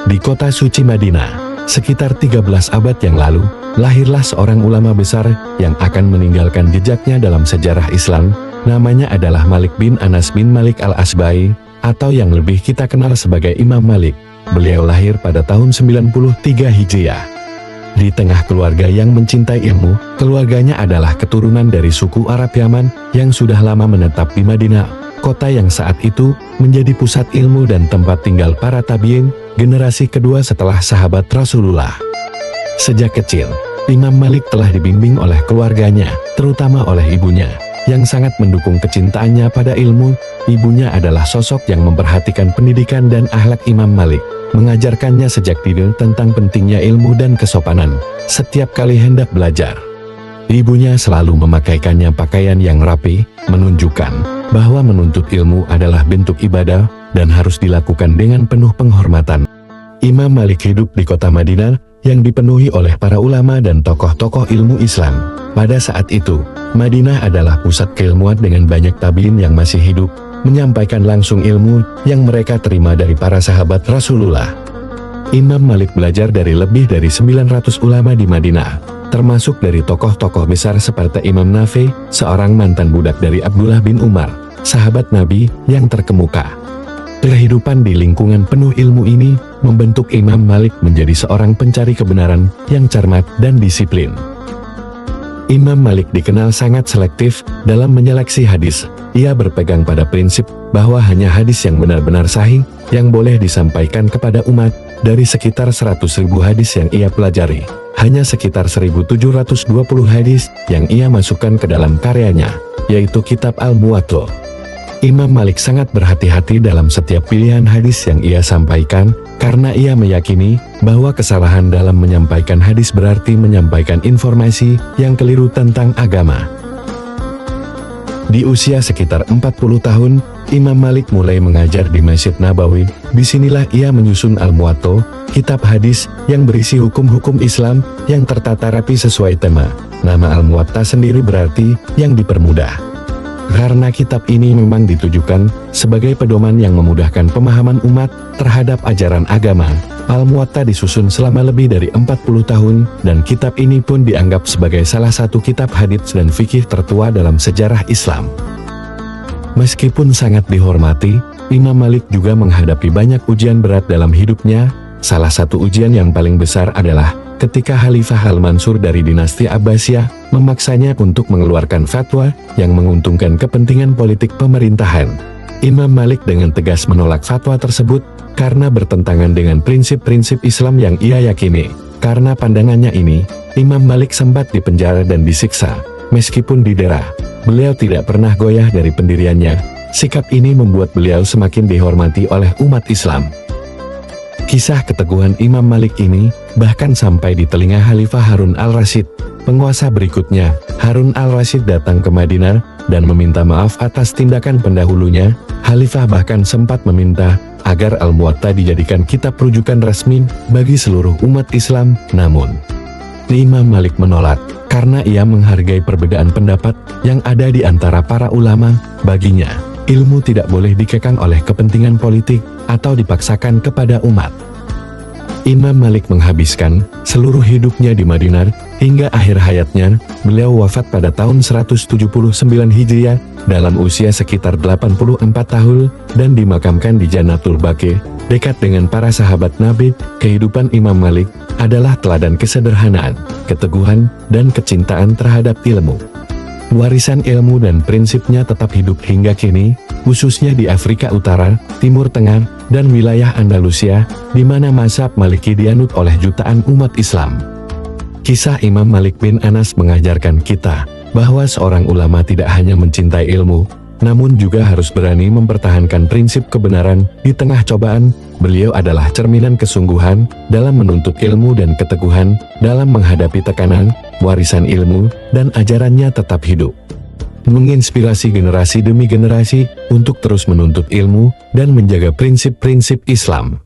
Di kota suci Madinah, sekitar 13 abad yang lalu, lahirlah seorang ulama besar yang akan meninggalkan jejaknya dalam sejarah Islam. Namanya adalah Malik bin Anas bin Malik al-Asbahi, atau yang lebih kita kenal sebagai Imam Malik. Beliau lahir pada tahun 93 Hijriah. Di tengah keluarga yang mencintai ilmu, keluarganya adalah keturunan dari suku Arab Yaman yang sudah lama menetap di Madinah, kota yang saat itu menjadi pusat ilmu dan tempat tinggal para tabi'in, generasi kedua setelah sahabat Rasulullah. Sejak kecil, Imam Malik telah dibimbing oleh keluarganya, terutama oleh ibunya, yang sangat mendukung kecintaannya pada ilmu. Ibunya adalah sosok yang memperhatikan pendidikan dan akhlak Imam Malik, mengajarkannya sejak dini tentang pentingnya ilmu dan kesopanan. Setiap kali hendak belajar, ibunya selalu memakaikannya pakaian yang rapi, menunjukkan bahwa menuntut ilmu adalah bentuk ibadah dan harus dilakukan dengan penuh penghormatan. Imam Malik hidup di kota Madinah yang dipenuhi oleh para ulama dan tokoh-tokoh ilmu Islam. Pada saat itu, Madinah adalah pusat keilmuan dengan banyak tabi'in yang masih hidup, menyampaikan langsung ilmu yang mereka terima dari para sahabat Rasulullah. Imam Malik belajar dari lebih dari 900 ulama di Madinah, termasuk dari tokoh-tokoh besar seperti Imam Nafi, seorang mantan budak dari Abdullah bin Umar, sahabat Nabi yang terkemuka. Kehidupan di lingkungan penuh ilmu ini membentuk Imam Malik menjadi seorang pencari kebenaran yang cermat dan disiplin. Imam Malik dikenal sangat selektif dalam menyeleksi hadis. Ia berpegang pada prinsip bahwa hanya hadis yang benar-benar sahih yang boleh disampaikan kepada umat. Dari sekitar 100.000 hadis yang ia pelajari, hanya sekitar 1.720 hadis yang ia masukkan ke dalam karyanya, yaitu kitab Al-Muwatta. Imam Malik sangat berhati-hati dalam setiap pilihan hadis yang ia sampaikan, karena ia meyakini bahwa kesalahan dalam menyampaikan hadis berarti menyampaikan informasi yang keliru tentang agama. Di usia sekitar 40 tahun, Imam Malik mulai mengajar di Masjid Nabawi. Disinilah ia menyusun Al-Muwatta, kitab hadis yang berisi hukum-hukum Islam yang tertata rapi sesuai tema. Nama Al-Muwatta sendiri berarti yang dipermudah. Karena kitab ini memang ditujukan sebagai pedoman yang memudahkan pemahaman umat terhadap ajaran agama, Al-Muwatta disusun selama lebih dari 40 tahun, dan kitab ini pun dianggap sebagai salah satu kitab hadits dan fikih tertua dalam sejarah Islam. Meskipun sangat dihormati, Imam Malik juga menghadapi banyak ujian berat dalam hidupnya. Salah satu ujian yang paling besar adalah ketika Khalifah Al-Mansur dari dinasti Abbasiyah memaksanya untuk mengeluarkan fatwa yang menguntungkan kepentingan politik pemerintahan. Imam Malik dengan tegas menolak fatwa tersebut karena bertentangan dengan prinsip-prinsip Islam yang ia yakini. Karena pandangannya ini, Imam Malik sempat dipenjara dan disiksa. Meskipun didera, beliau tidak pernah goyah dari pendiriannya. Sikap ini membuat beliau semakin dihormati oleh umat Islam. Kisah keteguhan Imam Malik ini bahkan sampai di telinga Khalifah Harun al-Rasyid. Penguasa berikutnya, Harun al-Rasyid datang ke Madinah dan meminta maaf atas tindakan pendahulunya. Khalifah bahkan sempat meminta agar Al-Muwatta dijadikan kitab rujukan resmi bagi seluruh umat Islam. Namun, Imam Malik menolak karena ia menghargai perbedaan pendapat yang ada di antara para ulama. Baginya, ilmu tidak boleh dikekang oleh kepentingan politik atau dipaksakan kepada umat. Imam Malik menghabiskan seluruh hidupnya di Madinah hingga akhir hayatnya. Beliau wafat pada tahun 179 Hijriah dalam usia sekitar 84 tahun dan dimakamkan di Jannatul Baqi, dekat dengan para sahabat Nabi. Kehidupan Imam Malik adalah teladan kesederhanaan, keteguhan, dan kecintaan terhadap ilmu. Warisan ilmu dan prinsipnya tetap hidup hingga kini, khususnya di Afrika Utara, Timur Tengah, dan wilayah Andalusia, di mana mazhab Maliki dianut oleh jutaan umat Islam. Kisah Imam Malik bin Anas mengajarkan kita bahwa seorang ulama tidak hanya mencintai ilmu, namun juga harus berani mempertahankan prinsip kebenaran di tengah cobaan. Beliau adalah cerminan kesungguhan dalam menuntut ilmu dan keteguhan dalam menghadapi tekanan. Warisan ilmu dan ajarannya tetap hidup, menginspirasi generasi demi generasi untuk terus menuntut ilmu dan menjaga prinsip-prinsip Islam.